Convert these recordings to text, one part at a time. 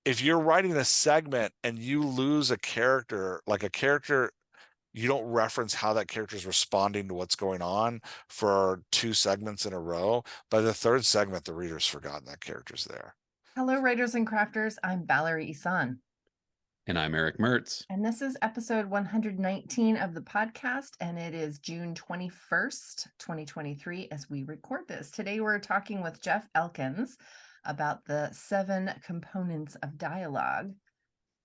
if you're writing a segment and you lose a character, like a character, you don't reference how that character is responding to what's going on for 2 segments in a row. By the 3rd segment, the reader's forgotten that character's there. Hello, writers and crafters. I'm Valerie Isan. And I'm Erick Mertz. And this is episode 119 of the podcast, and it is June 21st, 2023, as we record this. Today, we're talking with Jeff Elkins about the 7 components of dialogue.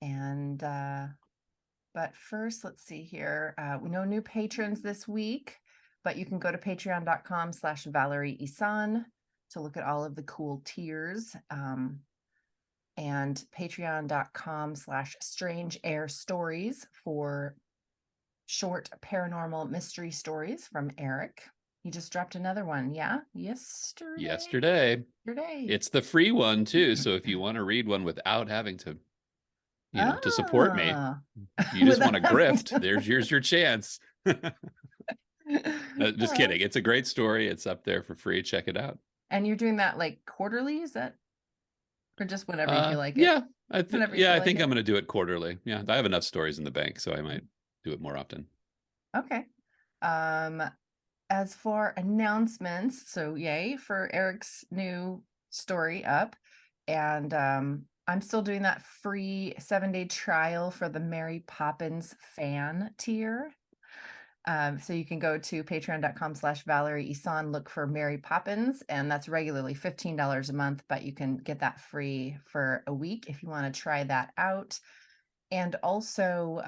And, but first, let's see here. No new patrons this week, but you can go to patreon.com/Valerie Isan to look at all of the cool tiers. And patreon.com/Strange Air Stories for short paranormal mystery stories from Erick. He just dropped another one. Yeah. Yesterday. It's the free one too. So if you want to read one without having to, to support me, you just want to grift, here's your chance. Just kidding. It's a great story. It's up there for free. Check it out. And you're doing that like quarterly? Is that? Or just whenever you feel like it? Yeah, I think I'm going to do it quarterly. Yeah, I have enough stories in the bank, so I might do it more often. Okay. As for announcements, so yay for Erick's new story up. And I'm still doing that free 7-day trial for the Mary Poppins fan tier. So you can go to patreon.com/Valerie Isan, look for Mary Poppins, and that's regularly $15 a month, but you can get that free for a week if you want to try that out. And also,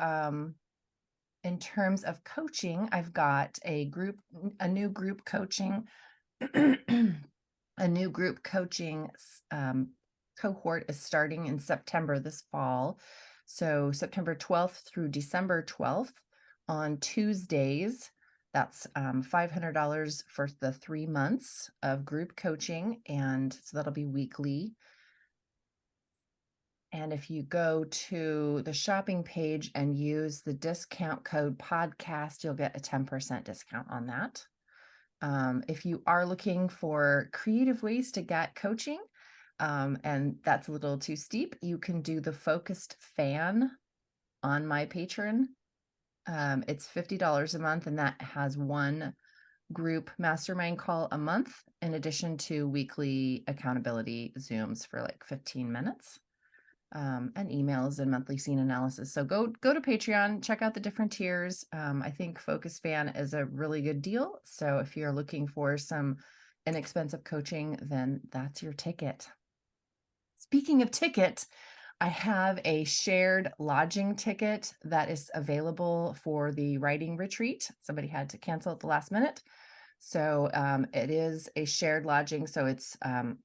in terms of coaching, I've got a new group coaching, cohort is starting in September this fall. So September 12th through December 12th. On Tuesdays, that's $500 for the 3 months of group coaching, and so that'll be weekly. And if you go to the shopping page and use the discount code podcast, you'll get a 10% discount on that. If you are looking for creative ways to get coaching, and that's a little too steep, you can do the Focused Fan on my Patreon. It's $50 a month, and that has 1 group mastermind call a month, in addition to weekly accountability Zooms for like 15 minutes, and emails and monthly scene analysis. So go to Patreon, check out the different tiers. I think Focus Fan is a really good deal. So if you're looking for some inexpensive coaching, then that's your ticket. Speaking of ticket, I have a shared lodging ticket that is available for the writing retreat. Somebody had to cancel at the last minute. So it is a shared lodging. So it's we're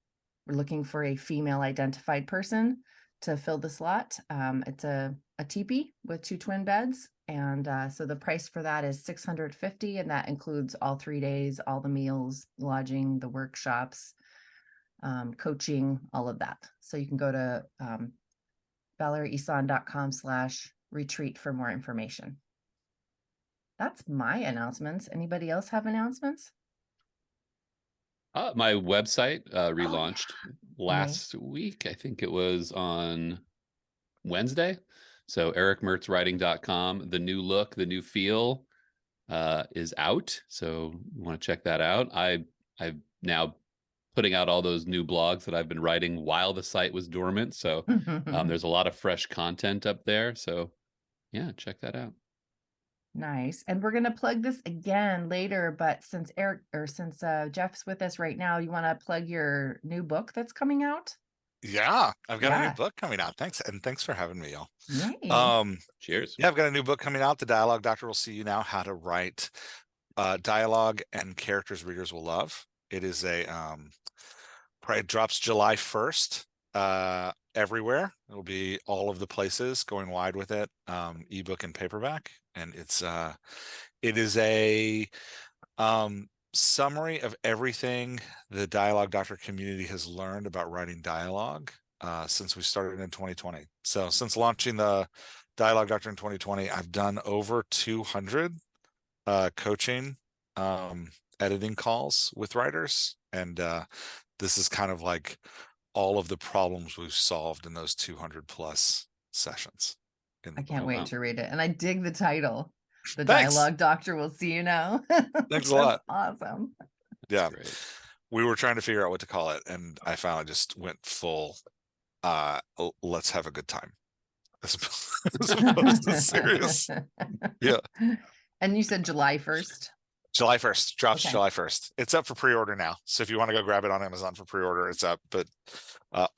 looking for a female identified person to fill the slot. It's a teepee with 2 twin beds. And so the price for that is $650. And that includes all 3 days, all the meals, lodging, the workshops, coaching, all of that. So you can go to ValerieIsan.com/retreat for more information. That's my announcements. Anybody else have announcements? My website relaunched last week. I think it was on Wednesday. So erickmertzwriting.com. The new look, the new feel is out. So you want to check that out. I've now putting out all those new blogs that I've been writing while the site was dormant. So there's a lot of fresh content up there. So yeah, check that out. Nice. And we're going to plug this again later, but since Jeff's with us right now, you want to plug your new book that's coming out? Yeah, I've got a new book coming out. Thanks. And thanks for having me, y'all. Cheers. Yeah, I've got a new book coming out. The Dialogue Doctor Will See You Now, How to Write Dialogue and Characters Readers Will Love. It is it drops July 1st everywhere. It'll be all of the places, going wide with it, ebook and paperback. And it is a summary of everything the Dialogue Doctor community has learned about writing dialogue since we started in 2020. So since launching the Dialogue Doctor in 2020, I've done over 200 coaching editing calls with writers, and this is kind of like all of the problems we've solved in those 200 plus sessions. I can't Oh, wait wow. to read it. And I dig the title. The Thanks. Dialogue Doctor will see you now. Thanks a lot. Awesome. Yeah. Great. We were trying to figure out what to call it, and I finally just went full let's have a good time as opposed to serious. Yeah. And you said July 1st. July 1st drops. Okay. July 1st. It's up for pre-order now, so if you want to go grab it on Amazon for pre-order, it's up. But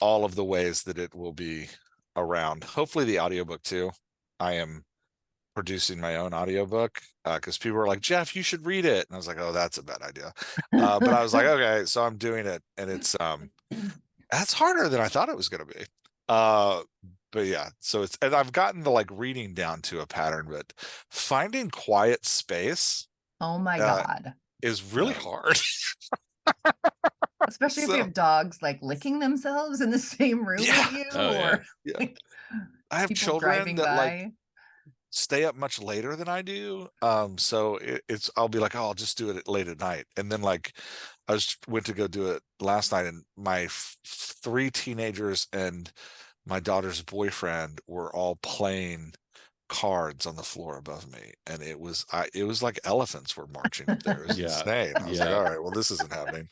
all of the ways that it will be around, hopefully the audiobook too. I am producing my own audiobook because people were like, Jeff, you should read it, and I was like, oh, that's a bad idea. But I was like, okay, so I'm doing it, and it's that's harder than I thought it was going to be. But yeah, so it's, and I've gotten the like reading down to a pattern, but finding quiet space Oh my God. is really hard. Especially if So- you have dogs like licking themselves in the same room Yeah. with you, Oh, yeah. or Yeah. like I have people children driving that by. like stay up much later than I do. So it's, I'll be like, oh, I'll just do it late at night. And then like went to go do it last night, and my 3 teenagers and my daughter's boyfriend were all playing cards on the floor above me, and it was like elephants were marching up there. It was Yeah. insane. I was like, Yeah. all right, well, this isn't happening.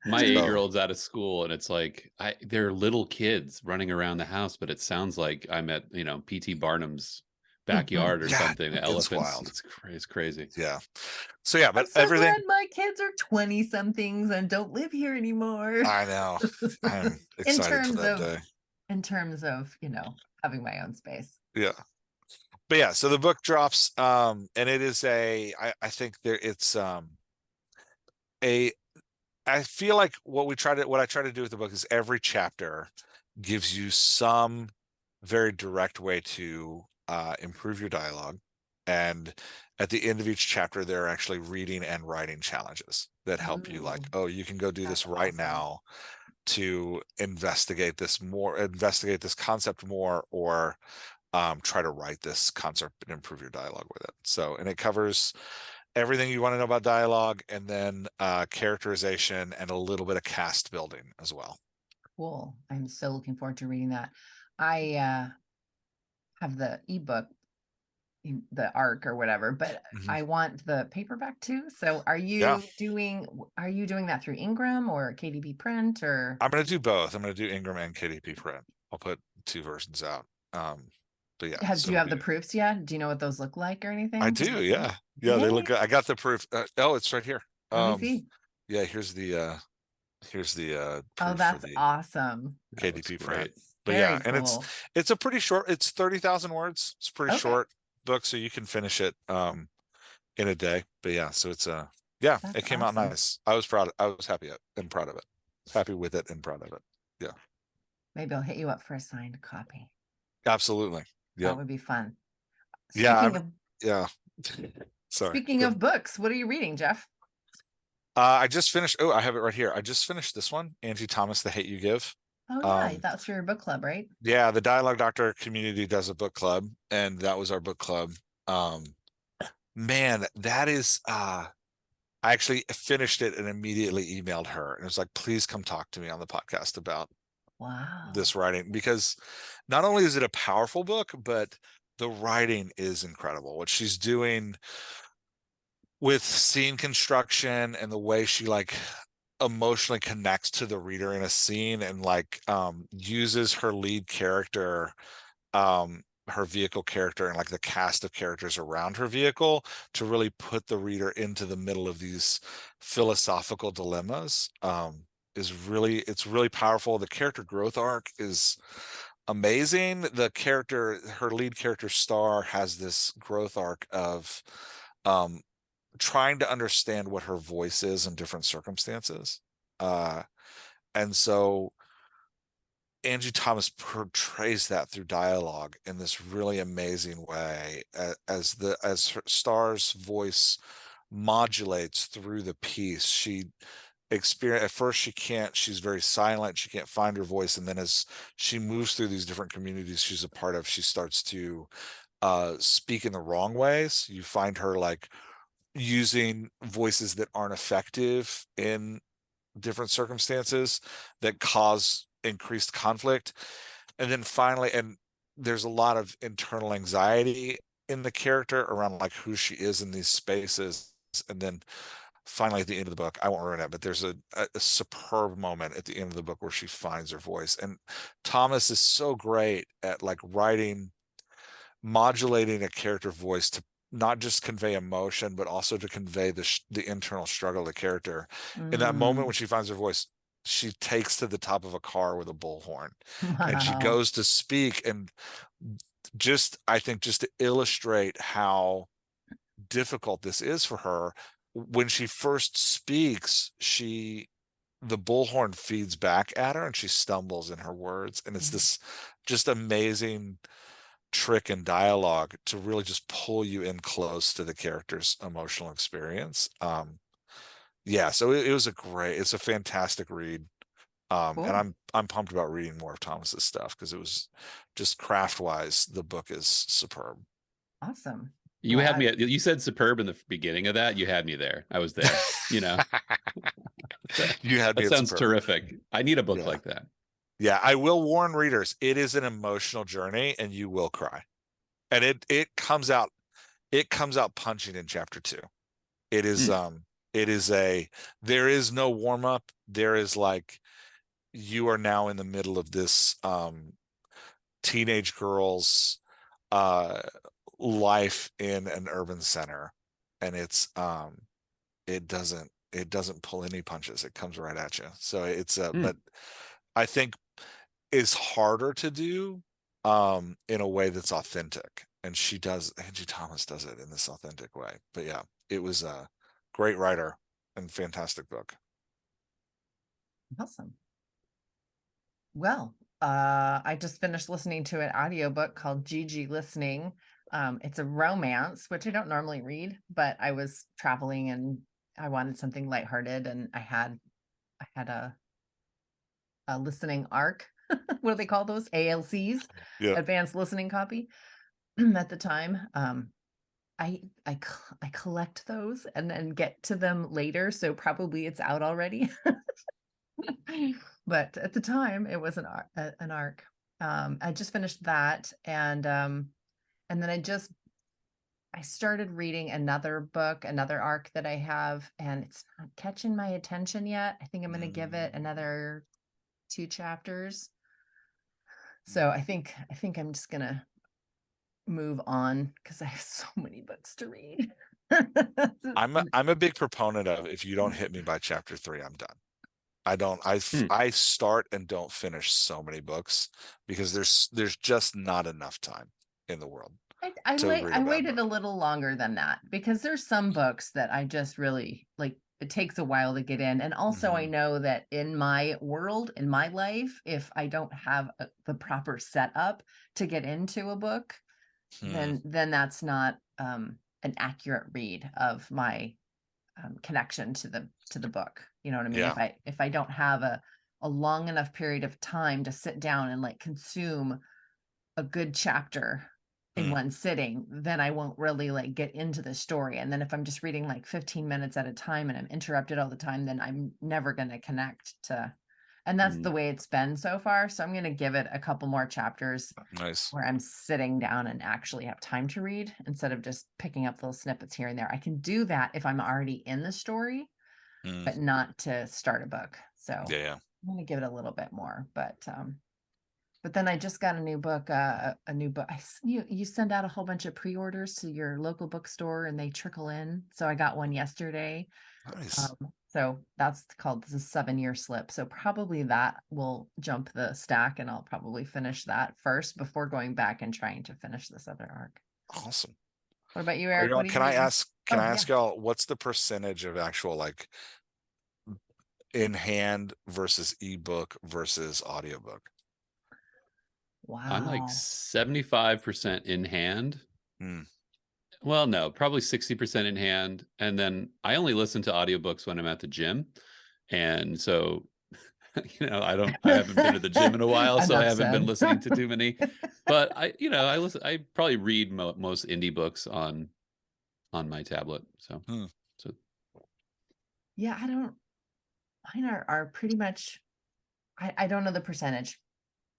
My So- 8-year-old's out of school, and it's like they're little kids running around the house, but it sounds like I'm at P.T. Barnum's backyard or Yeah, something. The it's elephants. wild. It's crazy. Yeah. So yeah, I'm but so everything. glad my kids are 20 somethings and don't live here anymore. I know. I'm excited for that day. In terms of, having my own space. Yeah. But yeah, so the book drops, and it is I think it's I feel like what I try to do with the book is every chapter gives you some very direct way to improve your dialogue. And at the end of each chapter, there are actually reading and writing challenges that help you, like, oh, you can go do this right awesome. now to investigate this concept more, or try to write this concept and improve your dialogue with it. So, and it covers everything you want to know about dialogue, and then characterization and a little bit of cast building as well. Cool. I'm so looking forward to reading that. I have the ebook, the ARC or whatever, but I want the paperback too. So are you doing that through Ingram or KDP print, or? I'm going to do both. I'm going to do Ingram and KDP print. I'll put 2 versions out. But yeah. Do you have the proofs yet? Do you know what those look like or anything? I do. Yeah. Yeah. They look good. I got the proof. Oh, it's right here. Let me see. Yeah. Here's the Oh, proof that's for the awesome. KDP print. But Very yeah, and cool. it's a pretty short, it's 30,000 words. It's a pretty short book, so you can finish it in a day. But yeah, so it's That's it came out awesome. nice. I was proud. I was happy and proud of it. Happy with it and proud of it. Yeah. Maybe I'll hit you up for a signed copy. Absolutely. Yeah. That would be fun. Yeah. Yeah. Sorry. Speaking of books, what are you reading, Jeff? I just finished. Oh, I have it right here. I just finished this one, Angie Thomas, The Hate You Give. Oh yeah, that's your book club, right? Yeah, the Dialogue Doctor community does a book club, and that was our book club. Man, that is I actually finished it and immediately emailed her, and it was like, please come talk to me on the podcast about this writing, because not only is it a powerful book, but the writing is incredible. What she's doing with scene construction and the way she like emotionally connects to the reader in a scene, and like uses her lead character, her vehicle character, and like the cast of characters around her vehicle to really put the reader into the middle of these philosophical dilemmas, it's really powerful. The character growth arc is amazing. Her lead character Star has this growth arc of trying to understand what her voice is in different circumstances. And so Angie Thomas portrays that through dialogue in this really amazing way, as her Star's voice modulates through the piece. At first she's very silent, she can't find her voice, and then as she moves through these different communities she's a part of, she starts to speak in the wrong ways. You find her like using voices that aren't effective in different circumstances that cause increased conflict. And then finally, and there's a lot of internal anxiety in the character around like who she is in these spaces. And then finally at the end of the book, I won't ruin it, but there's a superb moment at the end of the book where she finds her voice. And Thomas is so great at like modulating a character voice to not just convey emotion, but also to convey the internal struggle of the character. In that moment when she finds her voice, she takes to the top of a car with a bullhorn, and she Wow. goes to speak, and just, I think, just to illustrate how difficult this is for her, when she first speaks, the bullhorn feeds back at her and she stumbles in her words. And it's this just amazing trick in dialogue to really just pull you in close to the character's emotional experience. Yeah, so it's a fantastic read. And Cool. I'm pumped about reading more of Thomas's stuff, because it was just craft wise, the book is superb. Awesome. You Well, had me you said superb in the beginning of that. You had me there. I was there, you know. You had me That at sounds superb. terrific. I need a book Yeah. like that. Yeah, I will warn readers, it is an emotional journey and you will cry. And it comes out punching in chapter 2. It is there is no warm up. There is like, you are now in the middle of this teenage girl's life in an urban center, and it doesn't pull any punches. It comes right at you. So it's but I think is harder to do in a way that's authentic, and Angie Thomas does it in this authentic way. But yeah, it was a great writer and fantastic book. awesome. Well, I just finished listening to an audiobook called Gigi Listening. It's a romance, which I don't normally read, but I was traveling and I wanted something lighthearted, and I had a listening ARC. What do they call those? ALCs, Yeah. advanced listening copy. At the time, I collect those and then get to them later, so probably it's out already. But at the time, it was an ARC. I just finished that, and then I started reading another book, another ARC that I have, and it's not catching my attention yet. I think I'm going to give it another 2 chapters. So I think I'm just gonna move on because I have so many books to read. I'm a big proponent of, if you don't hit me by chapter 3, I'm done. I start and don't finish so many books because there's just not enough time in the world. I waited book. a little longer than that because there's some books that I just really like. It takes a while to get in. And also I know that in my world, in my life, if I don't have the proper setup to get into a book, then that's not an accurate read of my connection to the book. You know what I mean? Yeah. If I don't have a long enough period of time to sit down and like consume a good chapter in one sitting, then I won't really like get into the story. And then if I'm just reading like 15 minutes at a time and I'm interrupted all the time, then I'm never going to connect to, and that's the way it's been so far. So I'm going to give it a couple more chapters where I'm sitting down and actually have time to read instead of just picking up little snippets here and there. I can do that if I'm already in the story, but not to start a book. So yeah. I'm going to give it a little bit more, but then I just got a new book. You send out a whole bunch of pre-orders to your local bookstore and they trickle in. So I got one yesterday. Nice. So that's called the 7-year slip. So probably that will jump the stack, and I'll probably finish that first before going back and trying to finish this other arc. Awesome. What about you, Eric? What are you Can I reading? ask y'all, what's the percentage of actual like in hand versus ebook versus audiobook? Wow. I'm like 75% in hand. Well, no, probably 60% in hand. And then I only listen to audiobooks when I'm at the gym. And so, I haven't been to the gym in a while, so I haven't been listening to too many. But I probably read most indie books on my tablet. So, yeah, mine are pretty much I don't know the percentage.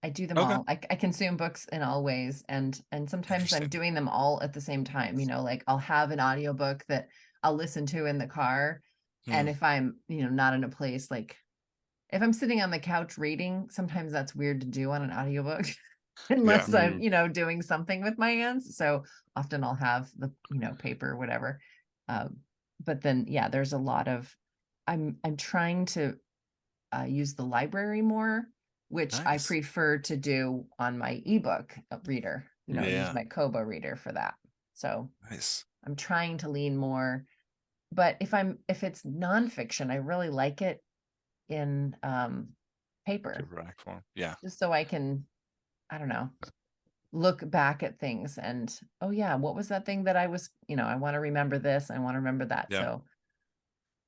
I do them Okay. all. I consume books in all ways, and sometimes I'm Interesting. doing them all at the same time. Like I'll have an audiobook that I'll listen to in the car, and if I'm, not in a place, like if I'm sitting on the couch reading, sometimes that's weird to do on an audiobook unless I'm, doing something with my hands. So often I'll have the, paper or whatever. But then, yeah, there's a lot of, I'm trying to use the library more, which I Nice. prefer to do on my ebook reader, use Yeah. my Kobo reader for that. So Nice. I'm trying to lean more, but if it's nonfiction, I really like it in paper, Paperback form. Yeah. just so I can, I don't know, look back at things and, oh yeah, what was that thing that I was, I want to remember this, I want to remember that. Yeah.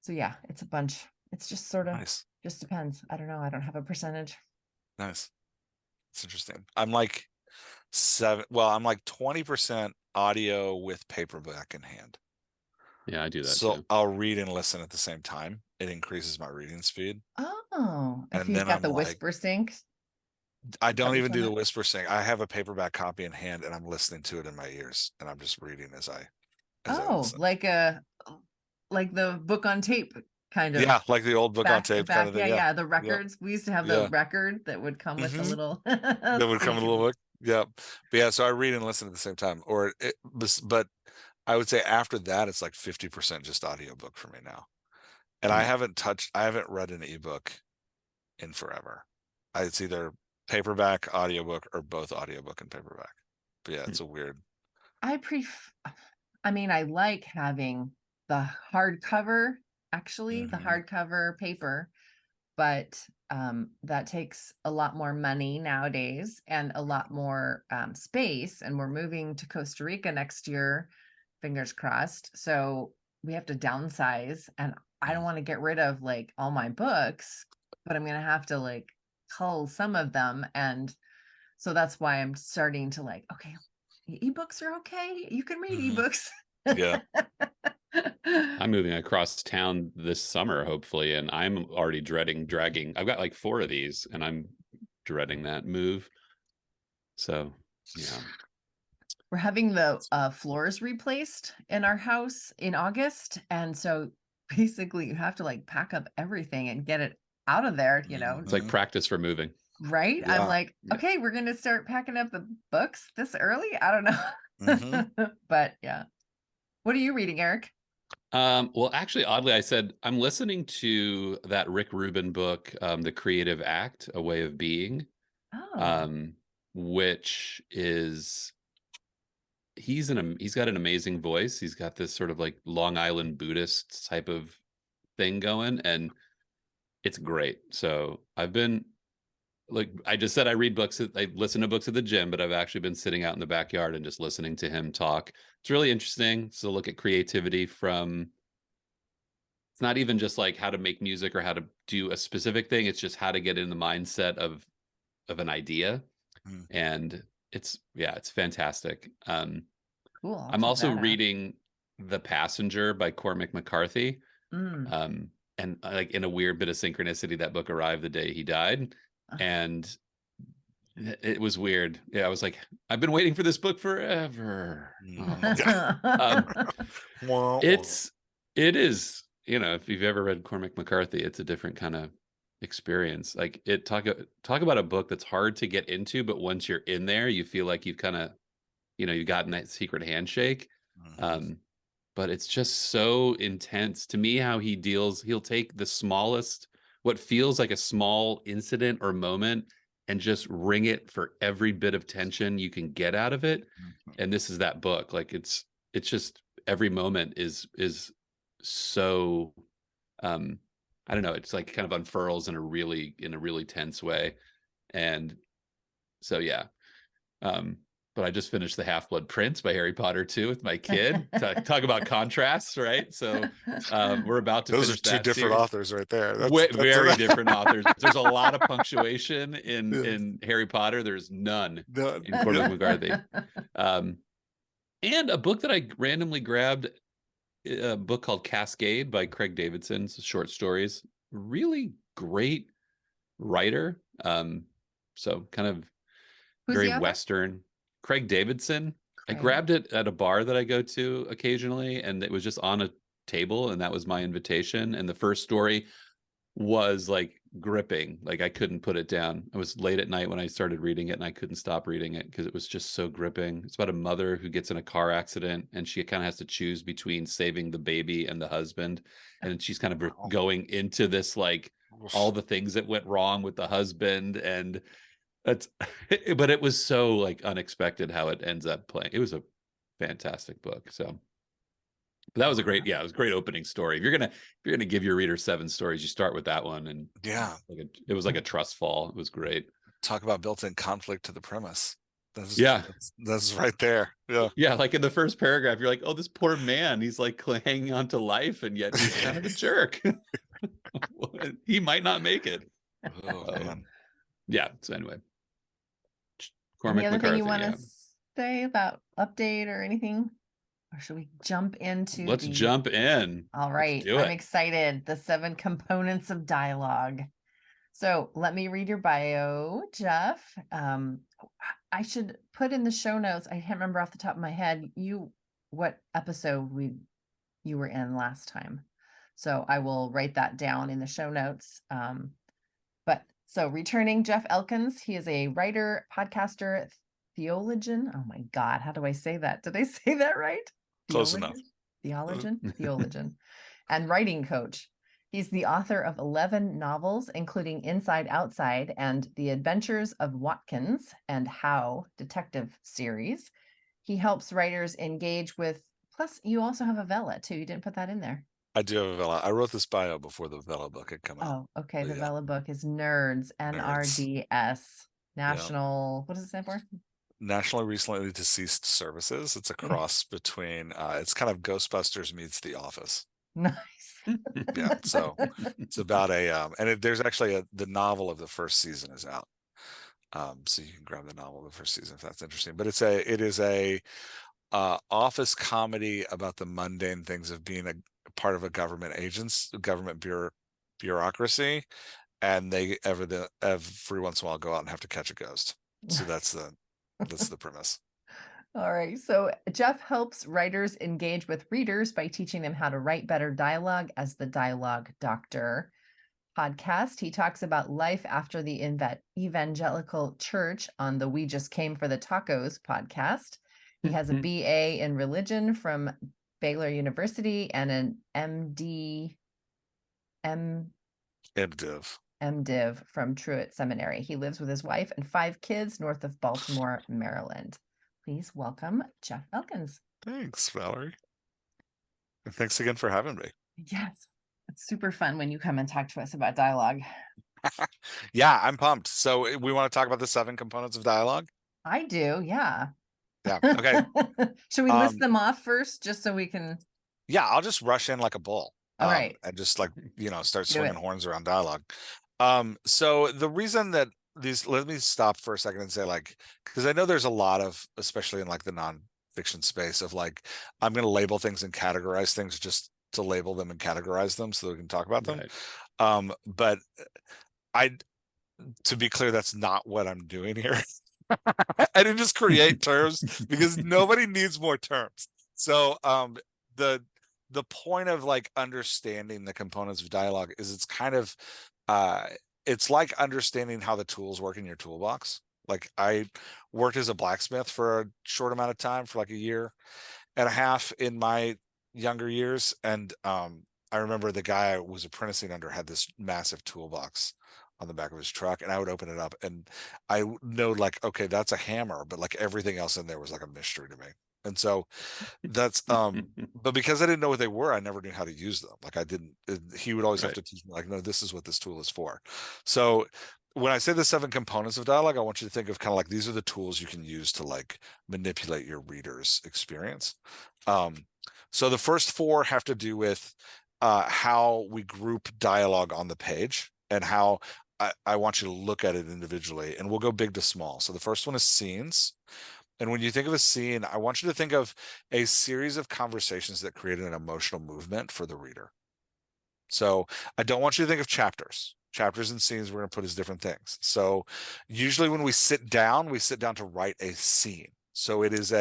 So yeah, it's a bunch. It's just sort of Nice. just depends. I don't know. I don't have a percentage. Nice. It's interesting. I'm like 20% audio with paperback in hand. Yeah, I do that So too. I'll read and listen at the same time. It increases my reading speed. Oh, if And you've then got I'm the like, whisper sync. I don't even do the that? whisper sync. I have a paperback copy in hand and I'm listening to it in my ears and I'm just reading as I listen. Like the book on tape kind of. Yeah, like the old book on tape kind of thing. Yeah. The Yep. records. We used to have the record that would come with the little. That would come in a little book. Yep. But yeah, so I read and listen at the same time. But I would say after that, it's like 50% just audiobook for me now. And I haven't read an ebook in forever. It's either paperback, audiobook, or both audiobook and paperback. But yeah, it's a weird. I like having the hardcover, actually, the hardcover paper, but that takes a lot more money nowadays and a lot more space. And we're moving to Costa Rica next year, fingers crossed. So we have to downsize, and I don't want to get rid of like all my books, but I'm going to have to like cull some of them. And so that's why I'm starting to like, okay, ebooks are okay. You can read ebooks. Yeah. I'm moving across town this summer, hopefully, and I'm already dreading dragging. I've got like 4 of these, and I'm dreading that move. So, yeah. We're having the floors replaced in our house in August. And so basically you have to like pack up everything and get it out of there, It's like practice for moving. Right? Yeah. I'm like, okay, we're going to start packing up the books this early. I don't know. But yeah. What are you reading, Erick? Well, actually, oddly, I said I'm listening to that Rick Rubin book, The Creative Act, A Way of Being, which is he's got an amazing voice. He's got this sort of like Long Island Buddhist type of thing going, and it's great. So I've been, like I just said, I listen to books at the gym, but I've actually been sitting out in the backyard and just listening to him talk. It's really interesting to look at creativity from, it's not even just like how to make music or how to do a specific thing. It's just how to get in the mindset of an idea. And it's fantastic. Cool. I'm also reading The Passenger by Cormac McCarthy. And like in a weird bit of synchronicity, that book arrived the day he died. And it was weird. Yeah, I was like, I've been waiting for this book forever. It is, if you've ever read Cormac McCarthy, it's a different kind of experience. Like talk about a book that's hard to get into, but once you're in there, you feel like you've kind of, you've gotten that secret handshake. But it's just so intense to me how he'll take the smallest, what feels like a small incident or moment, and just wring it for every bit of tension you can get out of it. And this is that book. Like it's just every moment is so I don't know, it's like kind of unfurls in a really tense way. And so yeah. But I just finished The Half-Blood Prince by Harry Potter 2 with my kid. Talk about contrasts, right? So we're about to Those are two different authors right there. That's very different authors. There's a lot of punctuation in Harry Potter. There's none in Cormac McCarthy. And a book that I randomly grabbed, a book called Cascade by Craig Davidson, short stories. Really great writer. So kind of Who's very the author? Western. Craig Davidson. I Craig. grabbed it at a bar that I go to occasionally, and it was just on a table, and that was my invitation. And the first story was like gripping, like I couldn't put it down. I was late at night when I started reading it, and I couldn't stop reading it because it was just so gripping. It's about a mother who gets in a car accident, and she kind of has to choose between saving the baby and the husband, and she's kind of going into this like all the things that went wrong with the husband, and that's but it was so like unexpected how it ends up playing. It was a fantastic book. So but that was a great, it was a great opening story. If you're gonna give your reader 7 stories, you start with that one. And Yeah, it was like a trust fall. It was great. talk about built-in conflict to the premise. That's right there. Yeah, like in the first paragraph, you're like, oh, this poor man, he's like hanging on to life, and yet he's kind of a jerk. He might not make it. Oh, man. Yeah. So anyway, Any other McCarthy, thing you want to say about update or anything? Or should we jump into Let's jump in. All right. I'm excited. The 7 components of dialogue. So let me read your bio, Jeff. I should put in the show notes. I can't remember off the top of my head what episode you were in last time. So I will write that down in the show notes. So returning Jeff Elkins, he is a writer, podcaster, theologian. Oh my God, how do I say that? Did I say that right? Close enough. Theologian, and writing coach. He's the author of 11 novels, including Inside Outside and The Adventures of Watkins and Howe detective series. He helps writers engage with, plus you also have a Vela too. You didn't put that in there. I do have a Vela. I wrote this bio before the Vela book had come out. Oh, okay. The Vela book is Nerds, NRDS, National, what does it stand for? Nationally Recently Deceased Services. It's a cross between, it's kind of Ghostbusters meets The Office. Nice. Yeah, so it's about there's actually the novel of the first season is out. So you can grab the novel of the first season if that's interesting. But it is a office comedy about the mundane things of being a part of a government bureaucracy, and they every once in a while go out and have to catch a ghost. So that's the premise. All right. So Jeff helps writers engage with readers by teaching them how to write better dialogue as the Dialogue Doctor podcast. He talks about life after the evangelical church on the We Just Came for the Tacos podcast. He has a BA in religion from Baylor University and an MDiv from Truett Seminary. He lives with his wife and 5 kids north of Baltimore, Maryland. Please welcome Jeff Elkins. Thanks, Valerie. And thanks again for having me. Yes, it's super fun when you come and talk to us about dialogue. Yeah, I'm pumped. So we want to talk about the 7 components of dialogue? I do, yeah. Yeah, okay. Should we list them off first just so we can? Yeah, I'll just rush in like a bull. All right. And just like, start swinging horns around dialogue. So the reason that let me stop for a second and say, like, because I know there's a lot of, especially in like the nonfiction space, of like, I'm going to label things and categorize things just to label them and categorize them so that we can talk about them. Right. But to be clear, that's not what I'm doing here. I didn't just create terms because nobody needs more terms. So the point of like understanding the components of dialogue is it's kind of it's like understanding how the tools work in your toolbox. Like I worked as a blacksmith for a short amount of time, for like 1.5 years in my younger years. And I remember the guy I was apprenticing under had this massive toolbox on the back of his truck, and I would open it up and I know like, okay, that's a hammer, but like everything else in there was like a mystery to me. And so that's but because I didn't know what they were, I never knew how to use them. Like he would always have to teach me, like, no, this is what this tool is for. So when I say the 7 components of dialogue, I want you to think of kind of like, these are the tools you can use to like manipulate your reader's experience. So the first 4 have to do with how we group dialogue on the page and how I want you to look at it individually, and we'll go big to small. So the first one is scenes. And when you think of a scene, I want you to think of a series of conversations that create an emotional movement for the reader. So I don't want you to think of chapters. Chapters and scenes we're going to put as different things. So usually when we sit down to write a scene. So it is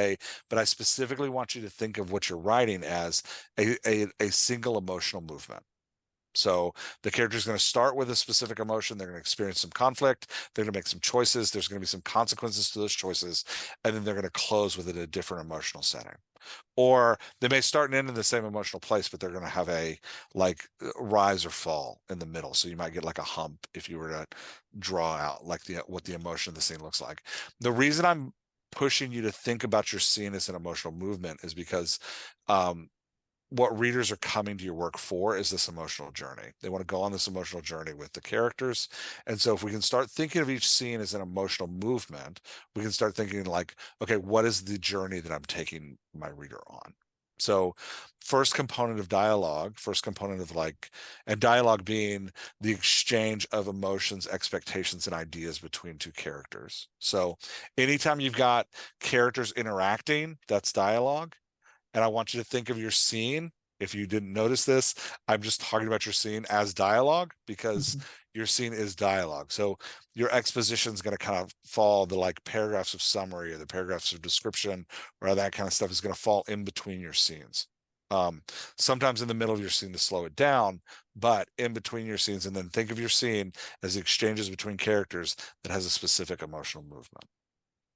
but I specifically want you to think of what you're writing as a single emotional movement. So the character is going to start with a specific emotion. They're going to experience some conflict. They're going to make some choices. There's going to be some consequences to those choices. And then they're going to close with a different emotional setting. Or they may start and end in the same emotional place, but they're going to have a rise or fall in the middle. So you might get like a hump if you were to draw out like what the emotion of the scene looks like. The reason I'm pushing you to think about your scene as an emotional movement is because what readers are coming to your work for is this emotional journey. They want to go on this emotional journey with the characters. And so if we can start thinking of each scene as an emotional movement, we can start thinking like, okay, what is the journey that I'm taking my reader on? So first component of dialogue, and dialogue being the exchange of emotions, expectations, and ideas between two characters. So anytime you've got characters interacting, that's dialogue. And I want you to think of your scene. If you didn't notice this, I'm just talking about your scene as dialogue because your scene is dialogue. So your exposition is going to kind of fall, the paragraphs of summary or the paragraphs of description or that kind of stuff is going to fall in between your scenes. Sometimes in the middle of your scene to slow it down, but in between your scenes, and then think of your scene as exchanges between characters that has a specific emotional movement.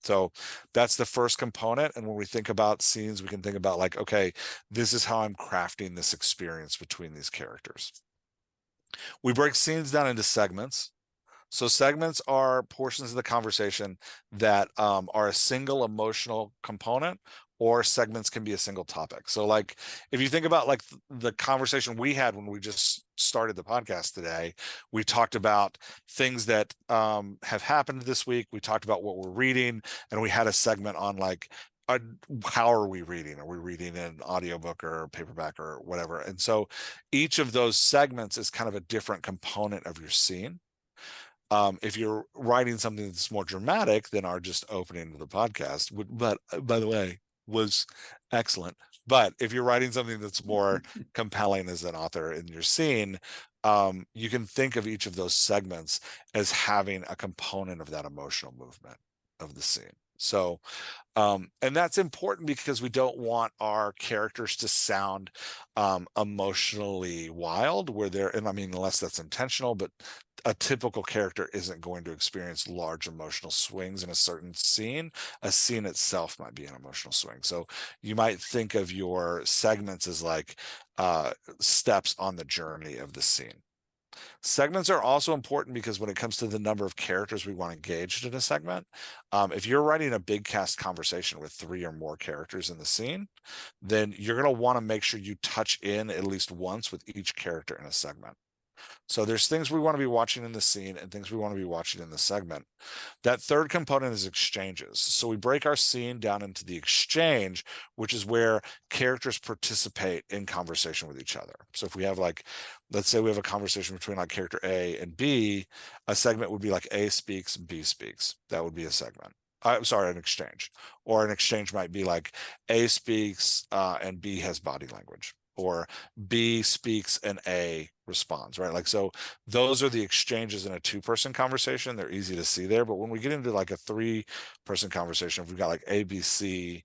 So that's the first component. And when we think about scenes, we can think about like, okay, this is how I'm crafting this experience between these characters. We break scenes down into segments. So segments are portions of the conversation that are a single emotional component, or segments can be a single topic. So like, if you think about like the conversation we had when we just started the podcast today, we talked about things that have happened this week. We talked about what we're reading, and we had a segment on like, how are we reading? Are we reading an audiobook or paperback or whatever? And so each of those segments is kind of a different component of your scene. If you're writing something that's more dramatic than our just opening of the podcast, but by the way, was excellent. But if you're writing something that's more compelling as an author in your scene, you can think of each of those segments as having a component of that emotional movement of the scene. So, and that's important because we don't want our characters to sound emotionally wild where and I mean, unless that's intentional, but a typical character isn't going to experience large emotional swings in a certain scene. A scene itself might be an emotional swing. So you might think of your segments as like steps on the journey of the scene. Segments are also important because when it comes to the number of characters we want engaged in a segment, if you're writing a big cast conversation with 3 or more characters in the scene, then you're going to want to make sure you touch in at least once with each character in a segment. So there's things we want to be watching in the scene and things we want to be watching in the segment. That third component is exchanges. So we break our scene down into the exchange, which is where characters participate in conversation with each other. So if we have like, let's say we have a conversation between like character A and B, a segment would be like A speaks, B speaks. That would be a segment. I'm sorry, an exchange. Or an exchange might be like A speaks and B has body language. Or B speaks and A responds, right? Like, so those are the exchanges in a 2-person conversation. They're easy to see there. But when we get into like a 3-person conversation, if we've got like A, B, C,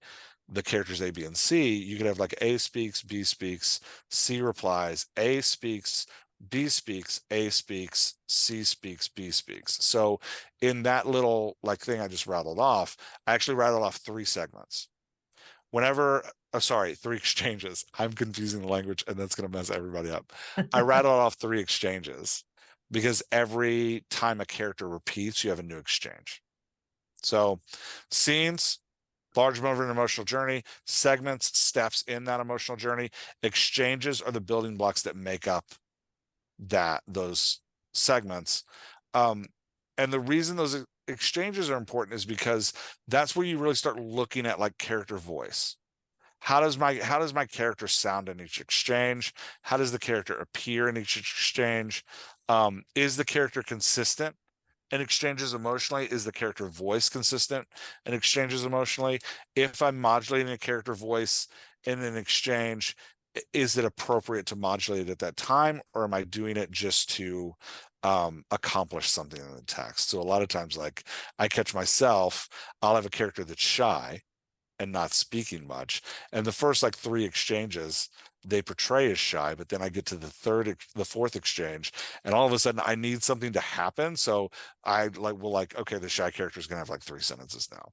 the characters A, B, and C, you could have like A speaks, B speaks, C replies, A speaks, B speaks, A speaks, C speaks, B speaks. So in that little like thing I just rattled off, I actually rattled off 3 segments. Whenever, sorry, 3 exchanges. I'm confusing the language and that's going to mess everybody up. I rattled off 3 exchanges because every time a character repeats, you have a new exchange. So scenes, large moment of an emotional journey, segments, steps in that emotional journey, exchanges are the building blocks that make up those segments. And the reason those exchanges are important is because that's where you really start looking at like character voice. How does my character sound in each exchange? How does the character appear in each exchange? Is the character consistent in exchanges emotionally? Is the character voice consistent in exchanges emotionally? If I'm modulating a character voice in an exchange, is it appropriate to modulate it at that time, or am I doing it just to accomplish something in the text. So a lot of times, like, I catch myself, I'll have a character that's shy and not speaking much, and the first like 3 exchanges they portray as shy, but then I get to the fourth exchange, and all of a sudden I need something to happen. So I like, okay, the shy character is gonna have like 3 sentences now.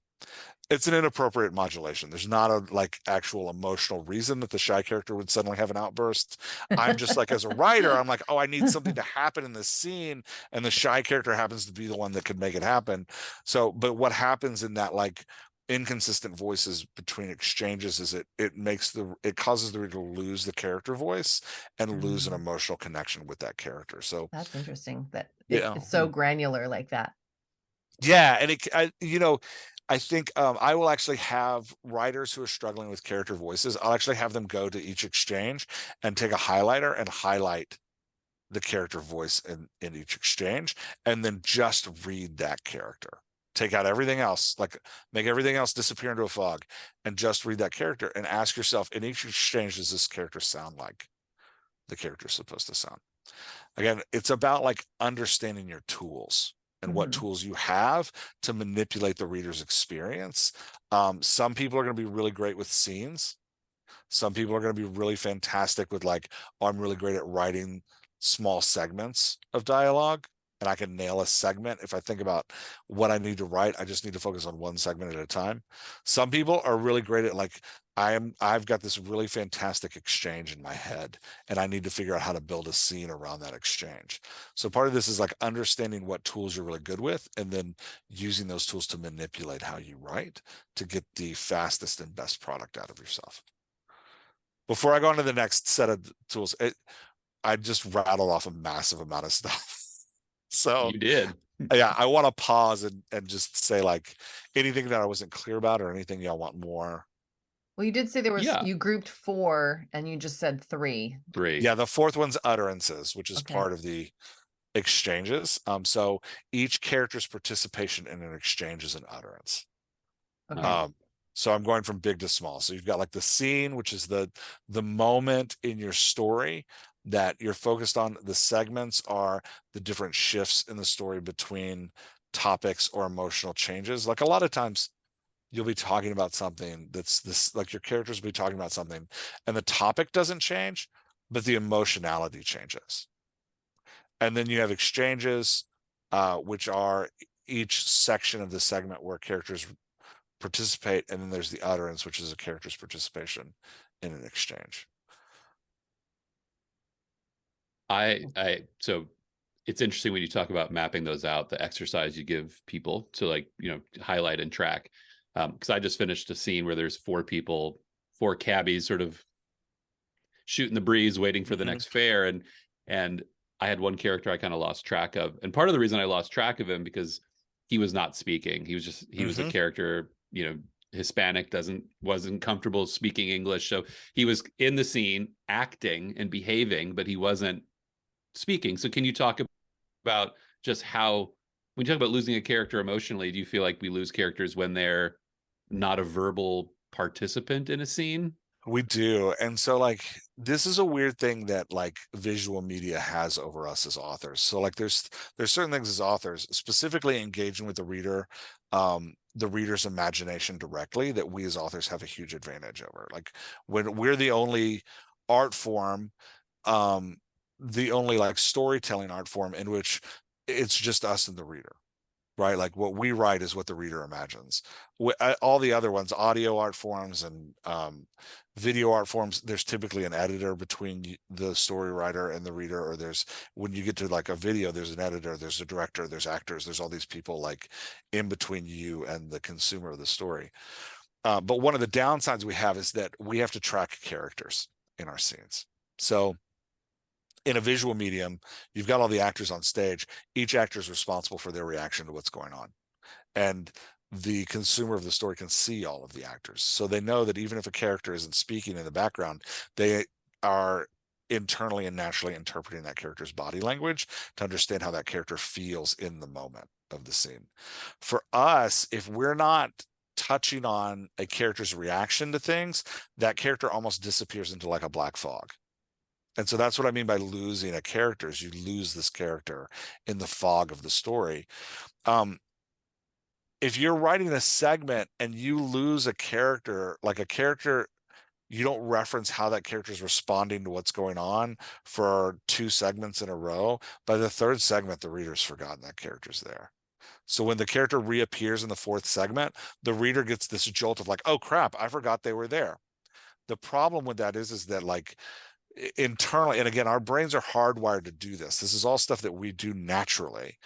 It's an inappropriate modulation. There's not a like actual emotional reason that the shy character would suddenly have an outburst. I'm just like, as a writer, I'm like, oh, I need something to happen in this scene, and the shy character happens to be the one that could make it happen. So, but what happens in that like inconsistent voices between exchanges is it causes the reader to lose the character voice and lose an emotional connection with that character. So That's interesting that yeah, it's so granular like that. yeah, and I think I will actually have writers who are struggling with character voices. I'll actually have them go to each exchange and take a highlighter and highlight the character voice in each exchange, and then just read that character. Take out everything else, like make everything else disappear into a fog, and just read that character and ask yourself, in each exchange, does this character sound like the character is supposed to sound? Again, it's about like understanding your tools and what tools you have to manipulate the reader's experience. Some people are going to be really great with scenes. Some people are going to be really fantastic with like, oh, I'm really great at writing small segments of dialogue, and I can nail a segment. If I think about what I need to write, I just need to focus on one segment at a time. Some people are really great at like, I've got this really fantastic exchange in my head, and I need to figure out how to build a scene around that exchange. So part of this is like understanding what tools you're really good with, and then using those tools to manipulate how you write to get the fastest and best product out of yourself. Before I go on to the next set of tools, I just rattled off a massive amount of stuff. So You did. yeah, I want to pause and just say, like, anything that I wasn't clear about or anything y'all want more. Well, you did say there was, Yeah. you grouped 4 and you just said 3. 3. Yeah, the fourth one's utterances, which is Okay. part of the exchanges. So each character's participation in an exchange is an utterance. Okay. So I'm going from big to small. So you've got like the scene, which is the moment in your story that you're focused on. The segments are the different shifts in the story between topics or emotional changes. Like a lot of times you'll be talking about something that's this, like your characters will be talking about something and the topic doesn't change, but the emotionality changes. And then you have exchanges, which are each section of the segment where characters participate, and then there's the utterance, which is a character's participation in an exchange. So it's interesting when you talk about mapping those out, the exercise you give people to, like, highlight and track. Because I just finished a scene where there's 4 people, 4 cabbies sort of shooting the breeze, waiting for the next fare. And I had one character I kind of lost track of. And part of the reason I lost track of him because he was not speaking. He was a character, Hispanic, wasn't comfortable speaking English. So he was in the scene acting and behaving, but he wasn't speaking. So can you talk about just how, when you talk about losing a character emotionally, do you feel like we lose characters when they're not a verbal participant in a scene? We do. And so like this is a weird thing that like visual media has over us as authors. So like there's certain things as authors, specifically engaging with the reader's imagination directly, that we as authors have a huge advantage over. Like when we're the only art form, the only like storytelling art form in which it's just us and the reader. Right, like what we write is what the reader imagines. All the other ones, audio art forms and video art forms, there's typically an editor between the story writer and the reader, or there's, when you get to like a video, there's an editor, there's a director, there's actors, there's all these people like in between you and the consumer of the story. But one of the downsides we have is that we have to track characters in our scenes. So in a visual medium, you've got all the actors on stage. Each actor is responsible for their reaction to what's going on. And the consumer of the story can see all of the actors. So they know that even if a character isn't speaking in the background, they are internally and naturally interpreting that character's body language to understand how that character feels in the moment of the scene. For us, if we're not touching on a character's reaction to things, that character almost disappears into like a black fog. And so that's what I mean by losing a character, is you lose this character in the fog of the story. If you're writing a segment and you lose a character, like a character, you don't reference how that character is responding to what's going on for 2 segments in a row, by the 3rd segment, the reader's forgotten that character's there. So when the character reappears in the 4th segment, the reader gets this jolt of like, oh crap, I forgot they were there. The problem with that is that like internally, and again, our brains are hardwired to do this. This is all stuff that we do naturally.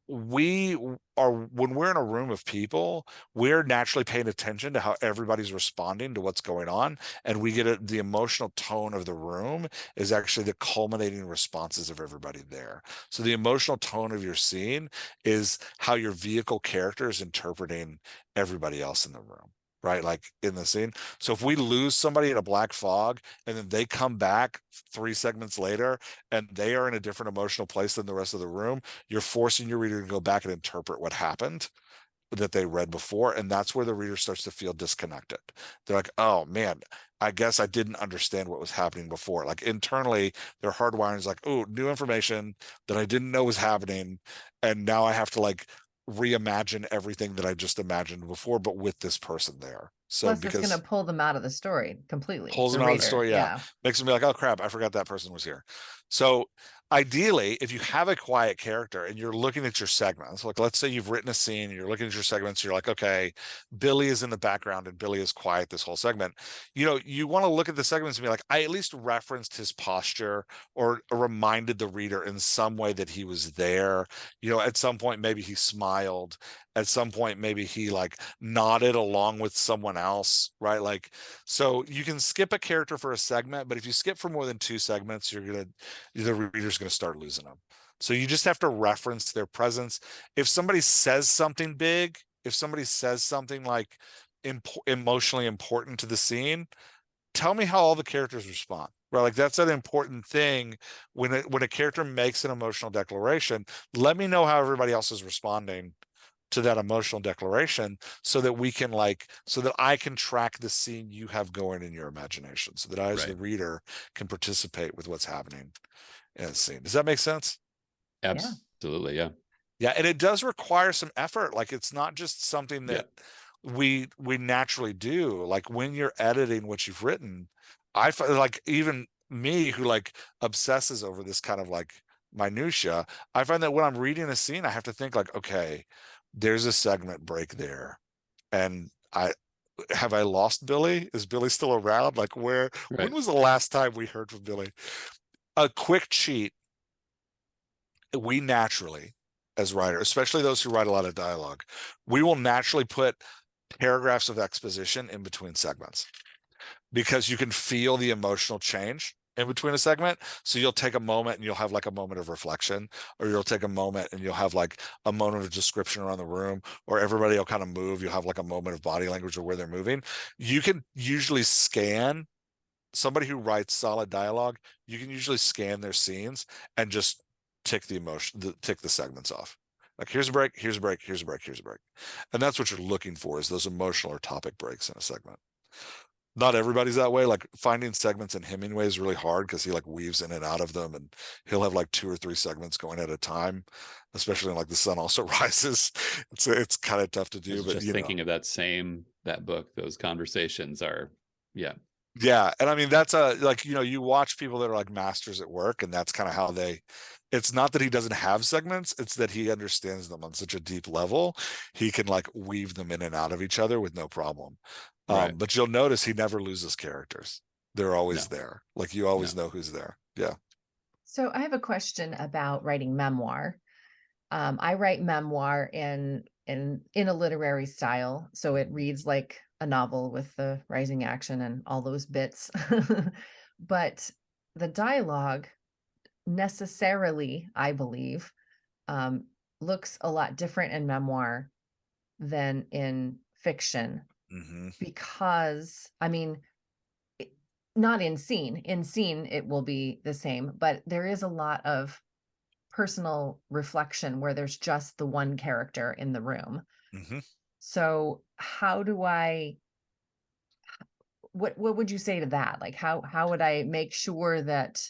We are, when we're in a room of people, we're naturally paying attention to how everybody's responding to what's going on, and we get the emotional tone of the room is actually the culminating responses of everybody there. So the emotional tone of your scene is how your vehicle character is interpreting everybody else in the room, right? Like in the scene. So if we lose somebody in a black fog and then they come back 3 segments later and they are in a different emotional place than the rest of the room, you're forcing your reader to go back and interpret what happened that they read before. And that's where the reader starts to feel disconnected. They're like, oh man, I guess I didn't understand what was happening before. Like internally, their hardwiring is like, oh, new information that I didn't know was happening. And now I have to like reimagine everything that I just imagined before, but with this person there. So Plus, it's going because to pull them out of the story completely. pulls The them out of the reader. story, yeah. Makes them be like, oh crap, I forgot that person was here. So ideally, if you have a quiet character and you're looking at your segments, like let's say you've written a scene and you're looking at your segments, you're like, okay, Billy is in the background and Billy is quiet this whole segment. You know, you want to look at the segments and be like, I at least referenced his posture or reminded the reader in some way that he was there. You know, at some point, maybe he smiled. At some point, maybe he like nodded along with someone else, right? Like, so you can skip a character for a segment, but if you skip for more than 2 segments, the reader's gonna start losing them. So you just have to reference their presence. If somebody says something big, if somebody says something like emotionally important to the scene, tell me how all the characters respond. Right, like that's an important thing when a character makes an emotional declaration. Let me know how everybody else is responding to that emotional declaration so that we can so that I can track the scene you have going in your imagination, so that I as the reader can participate with what's happening in the scene. Does that make sense? Absolutely. Yeah. Yeah. And it does require some effort. Like it's not just something that we naturally do. Like when you're editing what you've written, I find like even me who like obsesses over this kind of like minutia, I find that when I'm reading a scene, I have to think like, okay, there's a segment break there. And have I lost Billy? Is Billy still around? Like when was the last time we heard from Billy? A quick cheat. We naturally, as writers, especially those who write a lot of dialogue, we will naturally put paragraphs of exposition in between segments because you can feel the emotional change in between a segment. So you'll take a moment and you'll have like a moment of reflection, or you'll take a moment and you'll have like a moment of description around the room, or everybody will kind of move. You'll have like a moment of body language or where they're moving. You can usually scan somebody who writes solid dialogue. You can usually scan their scenes and just tick the segments off. Like here's a break, here's a break, here's a break, here's a break. And that's what you're looking for, is those emotional or topic breaks in a segment. Not everybody's that way. Like finding segments in Hemingway is really hard because he like weaves in and out of them, and he'll have like 2 or 3 segments going at a time, especially in like The Sun Also Rises. It's kind of tough to do. But just thinking of that book, those conversations are, yeah. And I mean, that's like, you watch people that are like masters at work, and that's kind of how it's not that he doesn't have segments, it's that he understands them on such a deep level. He can like weave them in and out of each other with no problem. But you'll notice he never loses characters. They're always there. Like you always know who's there. Yeah. So I have a question about writing memoir. I write memoir in a literary style, so it reads like a novel with the rising action and all those bits. But the dialogue necessarily, I believe, looks a lot different in memoir than in fiction. Because, I mean, not in scene. In scene, it will be the same, but there is a lot of personal reflection where there's just the one character in the room. So how do I what would you say to that? Like, how would I make sure that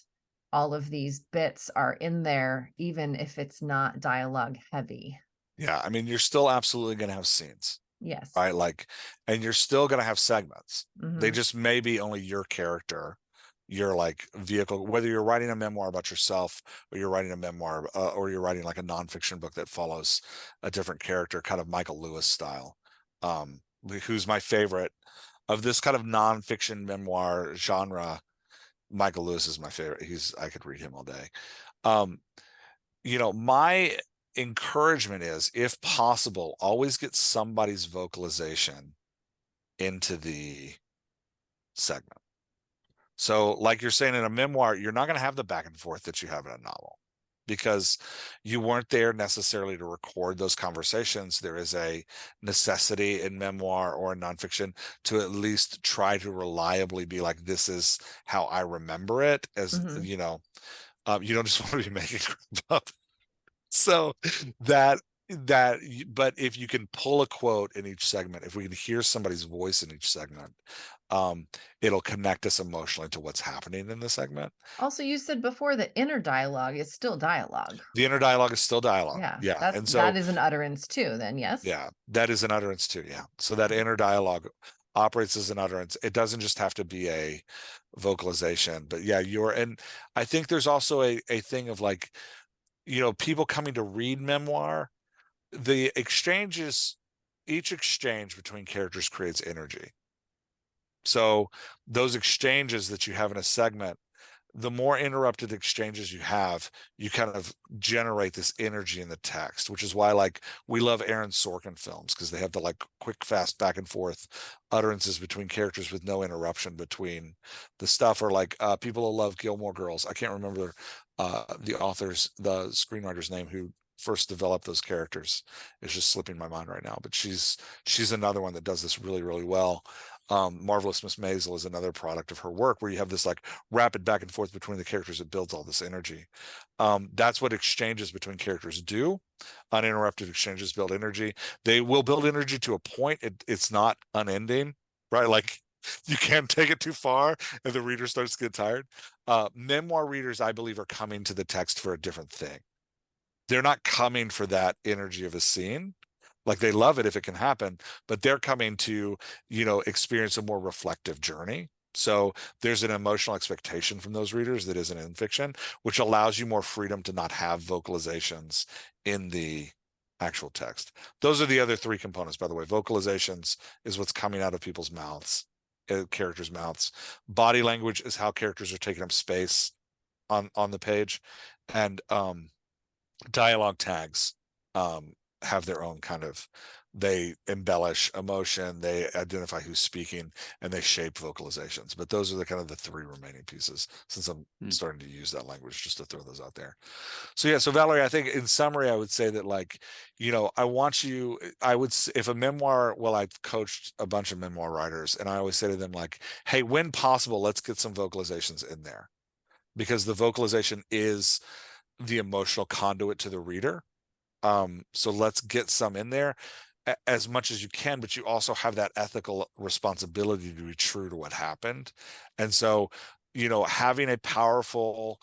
all of these bits are in there, even if it's not dialogue heavy? Yeah, I mean, you're still absolutely going to have scenes, Yes. right? Like, and you're still going to have segments. They Mhm. just may be only your character, your like vehicle, whether you're writing a memoir about yourself or you're writing a memoir or you're writing like a nonfiction book that follows a different character, kind of Michael Lewis style, who's my favorite of this kind of nonfiction memoir genre. Michael Lewis is my favorite. I could read him all day. Um, my encouragement is, if possible, always get somebody's vocalization into the segment. So like you're saying, in a memoir, you're not going to have the back and forth that you have in a novel because you weren't there necessarily to record those conversations. There is a necessity in memoir or in nonfiction to at least try to reliably be like, this is how I remember it, as Mhm. you don't just want to be making crap up. So that but if you can pull a quote in each segment, if we can hear somebody's voice in each segment, it'll connect us emotionally to what's happening in the segment. Also, you said before that inner dialogue is still dialogue. The inner dialogue is still dialogue. Yeah, Yeah. And that so, is an utterance too, then, yes? yeah, that is an utterance too. Yeah. So that inner dialogue operates as an utterance. It doesn't just have to be a vocalization, but yeah, and I think there's also a thing of like, people coming to read memoir, each exchange between characters creates energy. So those exchanges that you have in a segment, the more interrupted exchanges you have, you kind of generate this energy in the text, which is why like we love Aaron Sorkin films, because they have the like quick, fast back and forth utterances between characters with no interruption between the stuff. Or like people who love Gilmore Girls. I can't remember the screenwriter's name who first developed those characters. It's just slipping my mind right now, but she's another one that does this really, really well. Marvelous Miss Maisel is another product of her work, where you have this like rapid back and forth between the characters that builds all this energy. That's what exchanges between characters do. Uninterrupted exchanges build energy. They will build energy to a point. It's not unending, right? Like you can't take it too far and the reader starts to get tired. Memoir readers, I believe, are coming to the text for a different thing. They're not coming for that energy of a scene. Like they love it if it can happen, but they're coming to, experience a more reflective journey. So there's an emotional expectation from those readers that isn't in fiction, which allows you more freedom to not have vocalizations in the actual text. Those are the other three components, by the way. Vocalizations is what's coming out of people's mouths, characters' mouths. Body language is how characters are taking up space on the page. And dialogue tags have their own kind of, they embellish emotion, they identify who's speaking, and they shape vocalizations. But those are the kind of the three remaining pieces, since I'm starting to use that language, just to throw those out there. So yeah, so Valerie, I think in summary, I would say that like, if a memoir, well, I've coached a bunch of memoir writers, and I always say to them like, hey, when possible, let's get some vocalizations in there, because the vocalization is the emotional conduit to the reader. So let's get some in there as much as you can, but you also have that ethical responsibility to be true to what happened. And so, having a powerful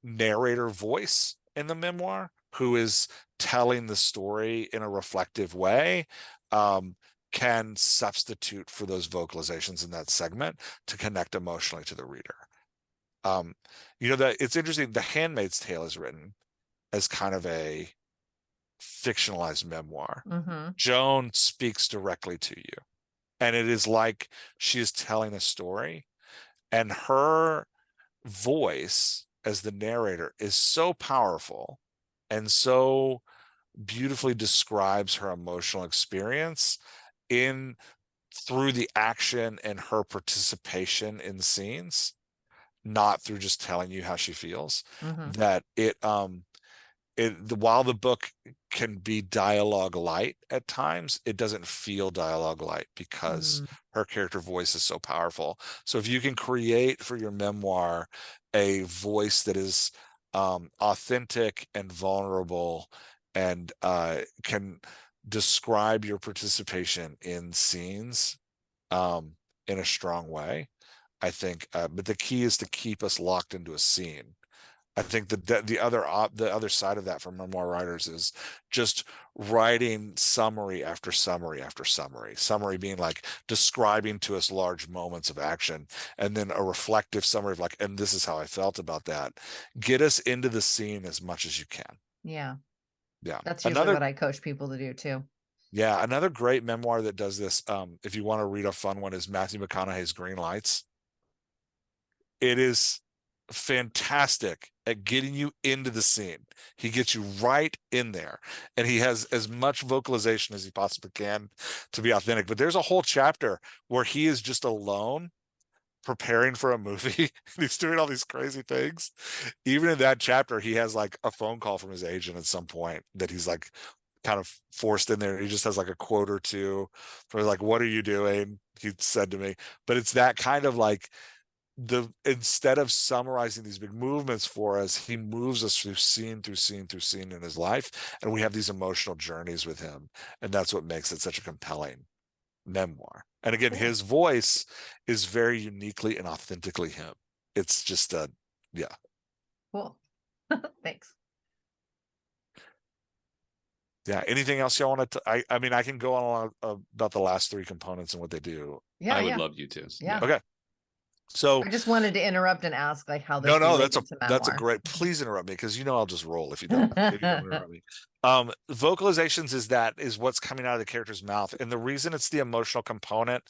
narrator voice in the memoir who is telling the story in a reflective way can substitute for those vocalizations in that segment to connect emotionally to the reader. That it's interesting. The Handmaid's Tale is written as kind of a fictionalized memoir. Mm-hmm. Joan speaks directly to you, and it is like she is telling a story, and her voice as the narrator is so powerful and so beautifully describes her emotional experience through the action and her participation in scenes, not through just telling you how she feels, Mm-hmm. that while the book can be dialogue light at times, it doesn't feel dialogue light because her character voice is so powerful. So if you can create for your memoir a voice that is authentic and vulnerable, and can describe your participation in scenes, in a strong way, I think. But the key is to keep us locked into a scene. I think the other side of that for memoir writers is just writing summary after summary after summary. Summary being like describing to us large moments of action, and then a reflective summary of like, and this is how I felt about that. Get us into the scene as much as you can. Yeah. Yeah. That's usually what I coach people to do too. Yeah, another great memoir that does this, if you want to read a fun one, is Matthew McConaughey's Green Lights. It is fantastic at getting you into the scene. He gets you right in there, and he has as much vocalization as he possibly can to be authentic. But there's a whole chapter where he is just alone preparing for a movie and he's doing all these crazy things. Even in that chapter, he has like a phone call from his agent at some point that he's like kind of forced in there. He just has like a quote or two for like, what are you doing? He said to me. But it's that kind of like, instead of summarizing these big movements for us, he moves us through scene through scene through scene in his life, and we have these emotional journeys with him, and that's what makes it such a compelling memoir. And again, his voice is very uniquely and authentically him. It's just yeah. Cool. Thanks. Yeah. Anything else y'all want to? I mean, I can go on about the last three components and what they do. Yeah, I would love you to. Yeah. Okay. So I just wanted to interrupt and ask like how this no, related to that's a memoir. great. Please interrupt me, because I'll just roll if you don't. If you don't interrupt me. Vocalizations is what's coming out of the character's mouth, and the reason it's the emotional component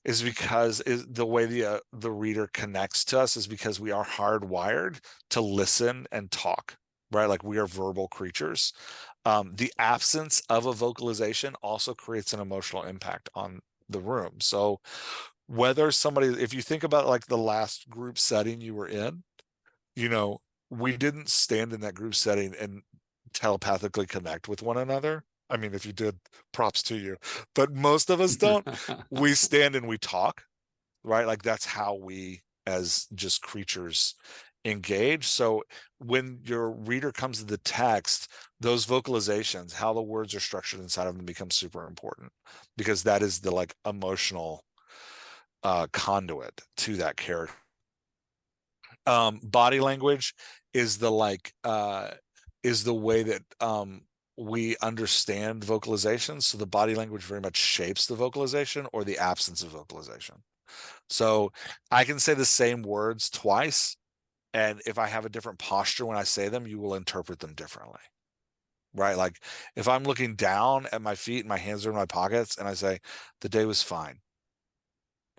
is because the way the reader connects to us is because we are hardwired to listen and talk, right? Like we are verbal creatures. The absence of a vocalization also creates an emotional impact on the room. So whether if you think about like the last group setting you were in, we didn't stand in that group setting and telepathically connect with one another. I mean, if you did, props to you, but most of us don't. We stand and we talk, right? Like that's how we as just creatures engage. So when your reader comes to the text, those vocalizations, how the words are structured inside of them, become super important, because that is the like emotional conduit to that character. Body language is the way that we understand vocalization. So the body language very much shapes the vocalization or the absence of vocalization. So I can say the same words twice, and if I have a different posture when I say them, you will interpret them differently, right? Like if I'm looking down at my feet and my hands are in my pockets and I say, the day was fine,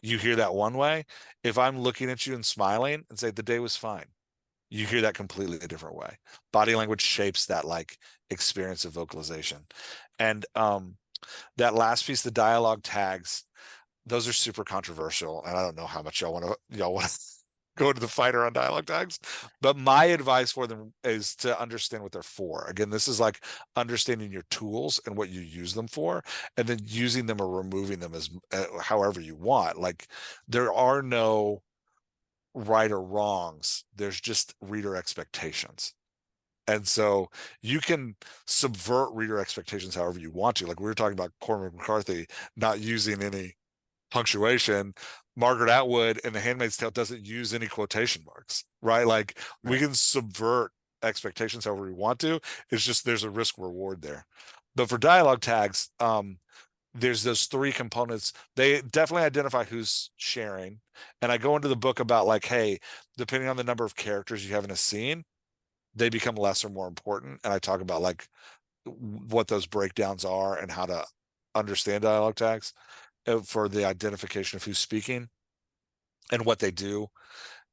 you hear that one way. If I'm looking at you and smiling and say, the day was fine, you hear that completely a different way. Body language shapes that like experience of vocalization. And that last piece, the dialogue tags, those are super controversial, and I don't know how much y'all want to go into the fighter on dialogue tags, but my advice for them is to understand what they're for. Again, this is like understanding your tools and what you use them for, and then using them or removing them as however you want. Like there are no right or wrongs. There's just reader expectations. And so you can subvert reader expectations however you want to. Like we were talking about Cormac McCarthy not using any punctuation. Margaret Atwood in The Handmaid's Tale doesn't use any quotation marks, right? Like we can subvert expectations however we want to. It's just there's a risk reward there. But for dialogue tags, there's those three components. They definitely identify who's sharing. And I go into the book about like, hey, depending on the number of characters you have in a scene, they become less or more important. And I talk about like what those breakdowns are and how to understand dialogue tags for the identification of who's speaking and what they do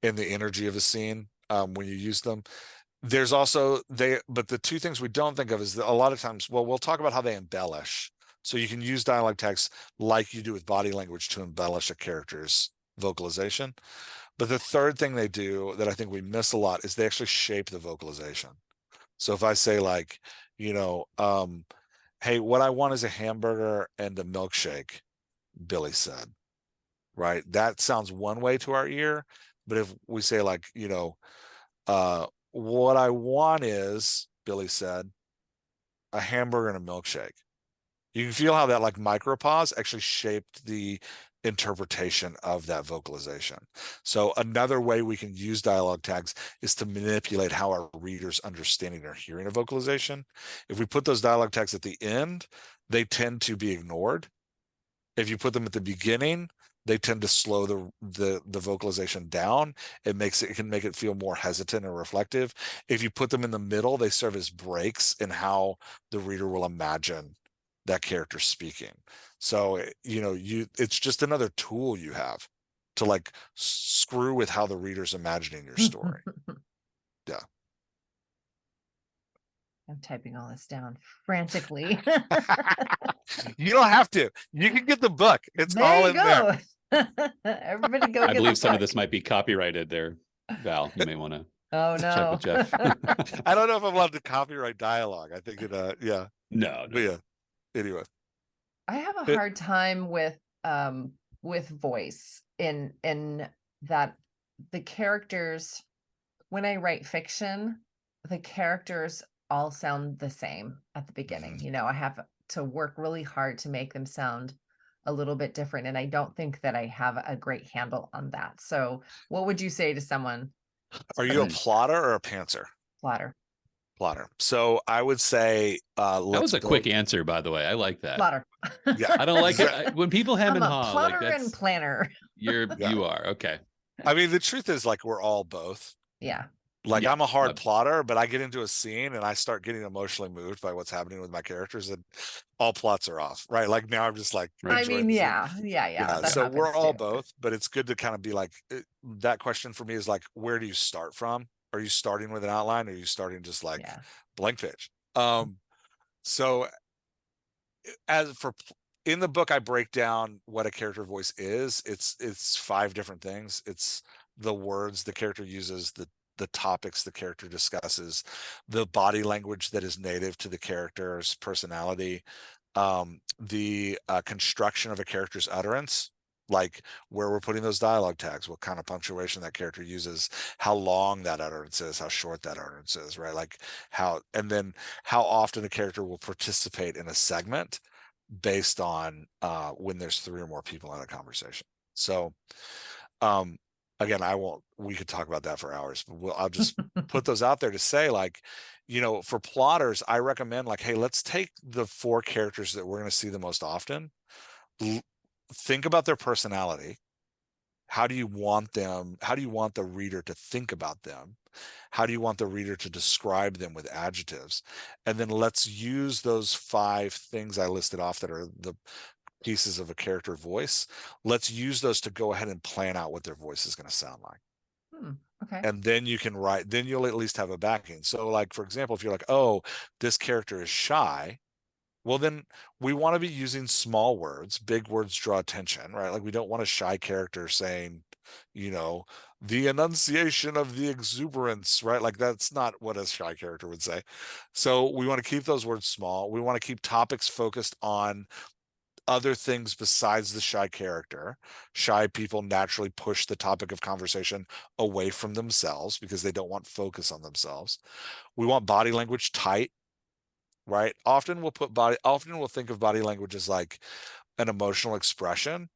in the energy of a scene when you use them. There's also but the two things we don't think of is that a lot of times, well, we'll talk about how they embellish. So you can use dialogue tags like you do with body language to embellish a character's vocalization. But the third thing they do that I think we miss a lot is they actually shape the vocalization. So if I say like, hey, what I want is a hamburger and a milkshake, Billy said, right? That sounds one way to our ear. But if we say like, what I want is, Billy said, a hamburger and a milkshake. You can feel how that like micropause actually shaped the interpretation of that vocalization. So another way we can use dialogue tags is to manipulate how our readers understanding or hearing a vocalization. If we put those dialogue tags at the end, they tend to be ignored. If you put them at the beginning, they tend to slow the vocalization down. It can make it feel more hesitant and reflective. If you put them in the middle, they serve as breaks in how the reader will imagine that character speaking. So, it's just another tool you have to like screw with how the reader's imagining your story. Yeah. I'm typing all this down frantically. You don't have to. You can get the book. It's There all you in there. go. Everybody go I get believe the some of book. this might be copyrighted there. Val, you may want to Oh check no. with Jeff. I don't know if I'm allowed to copyright dialogue. I think yeah. No, But yeah. Anyway. I have a It- hard time with voice in that the characters, when I write fiction, the characters all sound the same at the beginning. Mhm. You know, I have to work really hard to make them sound a little bit different. And I don't think that I have a great handle on that. So what would you say to someone? Are you a plotter or a pantser? Plotter. Plotter. So I would say that let's was a build. quick answer, by the way. I like that. Plotter. Yeah. I don't like it when people hem I'm and a haw. plotter Like and that's planner. you Yeah. are okay. I mean, the truth is like we're all both. Yeah. Like Yeah. I'm a hard plotter, but I get into a scene and I start getting emotionally moved by what's happening with my characters, and all plots are off, right? Like now I'm just like, Right. I enjoying mean, the scene. yeah. That So we're happens all too. both, but it's good to kind of be like, that question for me is like, where do you start from? Are you starting with an outline? Or are you starting just like Yeah. blank page? So in the book, I break down what a character voice is. It's 5 different things. It's the words the character uses, the topics the character discusses, the body language that is native to the character's personality, the construction of a character's utterance, like where we're putting those dialogue tags, what kind of punctuation that character uses, how long that utterance is, how short that utterance is, right? Like and then how often a character will participate in a segment based on when there's 3 or more people in a conversation. So again, we could talk about that for hours, but I'll just put those out there to say, like, for plotters, I recommend like, hey, let's take the 4 characters that we're going to see the most often. Think about their personality. How do you want the reader to think about them? How do you want the reader to describe them with adjectives? And then let's use those 5 things I listed off that are the pieces of a character voice. Let's use those to go ahead and plan out what their voice is going to sound like. Okay. And then then you'll at least have a backing. So like, for example, if you're like, oh, this character is shy, well, then we want to be using small words. Big words draw attention, right? Like we don't want a shy character saying, the enunciation of the exuberance, right? Like that's not what a shy character would say. So we want to keep those words small. We want to keep topics focused on other things besides the shy character. Shy people naturally push the topic of conversation away from themselves because they don't want focus on themselves. We want body language tight, right? Often we'll think of body language as like an emotional expression,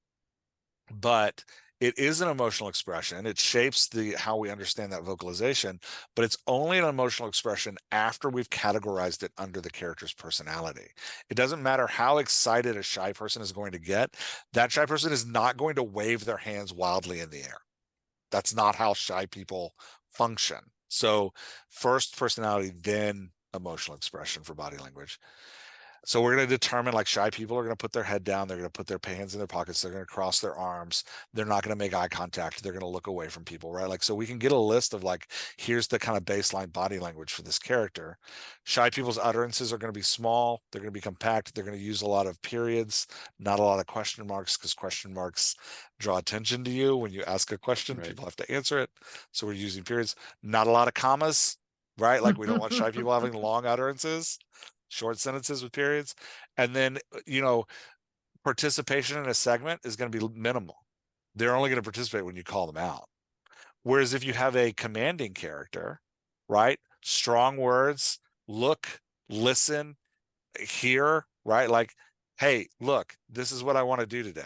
but it is an emotional expression. It shapes how we understand that vocalization, but it's only an emotional expression after we've categorized it under the character's personality. It doesn't matter how excited a shy person is going to get. That shy person is not going to wave their hands wildly in the air. That's not how shy people function. So first personality, then emotional expression for body language. So we're going to determine, like, shy people are going to put their head down. They're going to put their hands in their pockets. They're going to cross their arms. They're not going to make eye contact. They're going to look away from people, right? Like, so we can get a list of like, here's the kind of baseline body language for this character. Shy people's utterances are going to be small. They're going to be compact. They're going to use a lot of periods, not a lot of question marks, because question marks draw attention to you. When you ask a question, Right. people have to answer it. So we're using periods, not a lot of commas, right? Like we don't want shy people having long utterances. Short sentences with periods. And then, participation in a segment is going to be minimal. They're only going to participate when you call them out. Whereas if you have a commanding character, right? Strong words, look, listen, hear, right? Like hey, look, this is what I want to do today.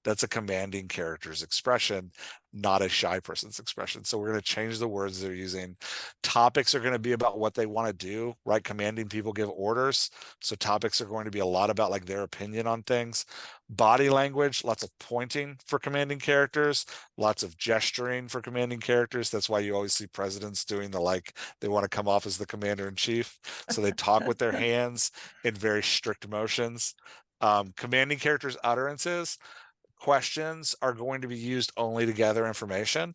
That's a commanding character's expression, not a shy person's expression. So we're going to change the words they're using. Topics are going to be about what they want to do, right? Commanding people give orders. So topics are going to be a lot about like their opinion on things. Body language, lots of pointing for commanding characters, lots of gesturing for commanding characters. That's why you always see presidents doing the like, they want to come off as the commander in chief. So they talk with their hands in very strict motions. Commanding characters' utterances, questions are going to be used only to gather information.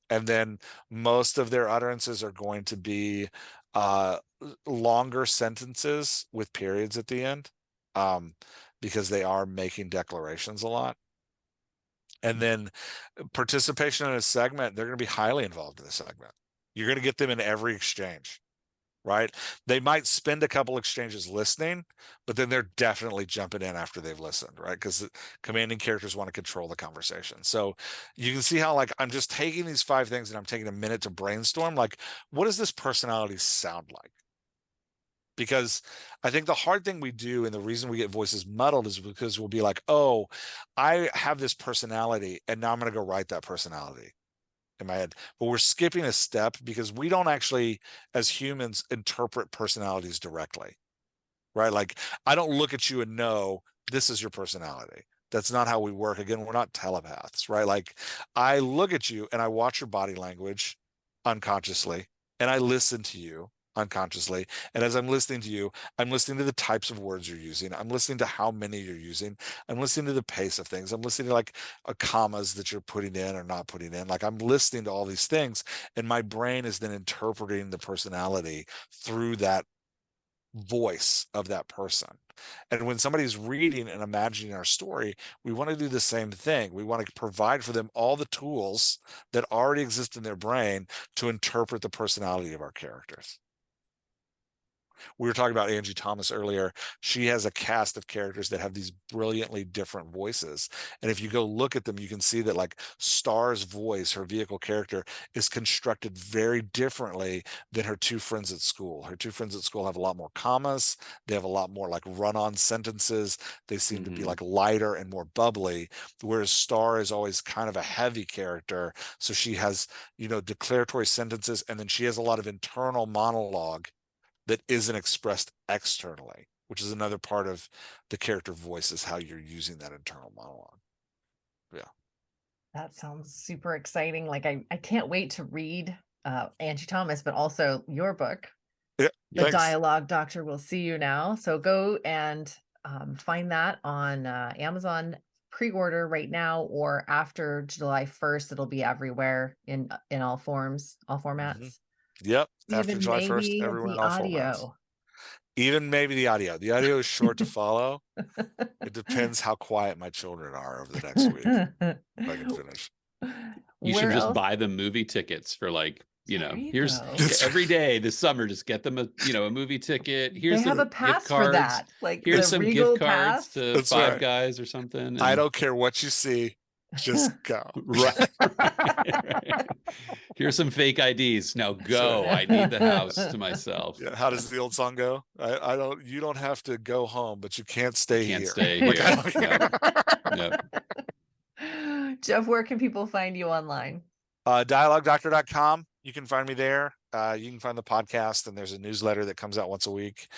And then most of their utterances are going to be longer sentences with periods at the end, because they are making declarations a lot. And then participation in a segment, they're going to be highly involved in the segment. You're going to get them in every exchange. Right? They might spend a couple exchanges listening, but then they're definitely jumping in after they've listened, right? Because commanding characters want to control the conversation. So you can see how like I'm just taking these 5 things and I'm taking a minute to brainstorm, like, what does this personality sound like? Because I think the hard thing we do and the reason we get voices muddled is because we'll be like, oh, I have this personality and now I'm going to go write that personality in my head, but we're skipping a step because we don't actually, as humans, interpret personalities directly, right? Like, I don't look at you and know this is your personality. That's not how we work. Again, we're not telepaths, right? Like, I look at you and I watch your body language unconsciously, and I listen to you unconsciously. And as I'm listening to you, I'm listening to the types of words you're using. I'm listening to how many you're using. I'm listening to the pace of things. I'm listening to like commas that you're putting in or not putting in. Like, I'm listening to all these things, and my brain is then interpreting the personality through that voice of that person. And when somebody's reading and imagining our story, we want to do the same thing. We want to provide for them all the tools that already exist in their brain to interpret the personality of our characters. We were talking about Angie Thomas earlier. She has a cast of characters that have these brilliantly different voices. And if you go look at them, you can see that like Star's voice, her vehicle character, is constructed very differently than her 2 friends at school. Her 2 friends at school have a lot more commas. They have a lot more like run-on sentences. They seem to be like lighter and more bubbly, whereas Star is always kind of a heavy character. So she has, declaratory sentences, and then she has a lot of internal monologue that isn't expressed externally, which is another part of the character voice, is how you're using that internal monologue. Yeah. That sounds super exciting. Like I can't wait to read Angie Thomas, but also your book, Yeah. The Thanks. Dialogue Doctor Will See You Now. So go and find that on Amazon, pre-order right now, or after July 1st, it'll be everywhere in all forms, all formats. Yep. After Even July 1st, maybe everywhere in the all formats. audio. Even maybe the audio. The audio is short to follow. It depends how quiet my children are over the next week if I can finish. You should Where just else? buy them movie tickets for like, There you here's go. every day this summer, just get them a movie ticket. Here's They have some a pass gift cards. for that, like Here's the some Regal gift cards pass. to That's Five right. Guys or something. I don't care what you see. Just go. Right. Here's some fake IDs. Now go. right. I need the house to myself. Yeah. How does the old song go? You don't have to go home, but you can't stay Can't here. stay Like, here. Yep. Jeff, where can people find you online? Dialoguedoctor.com. You can find me there. You can find the podcast, and there's a newsletter that comes out once a week.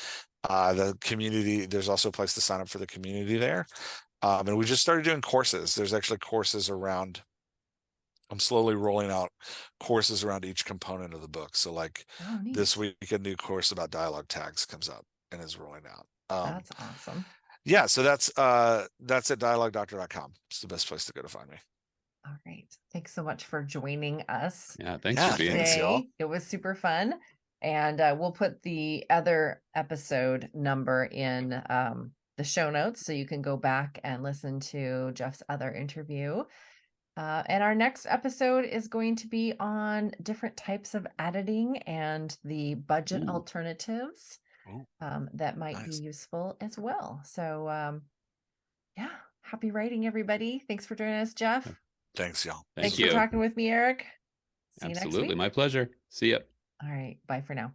The community, there's also a place to sign up for the community there. And we just started doing courses. There's actually courses around, I'm slowly rolling out courses around each component of the book. So like this week, a new course about dialogue tags comes up and is rolling out. That's awesome. Yeah. So that's at dialoguedoctor.com. It's the best place to go to find me. All right. Thanks so much for joining us. Yeah. Thanks for being here. It was super fun. And we'll put the other episode number in the show notes, so you can go back and listen to Jeff's other interview. And our next episode is going to be on different types of editing and the budget alternatives that might be useful as well. So yeah, happy writing, everybody. Thanks for joining us, Jeff. Thanks, y'all. Thanks for talking with me, Eric. See you next week. My pleasure. See ya. All right. Bye for now.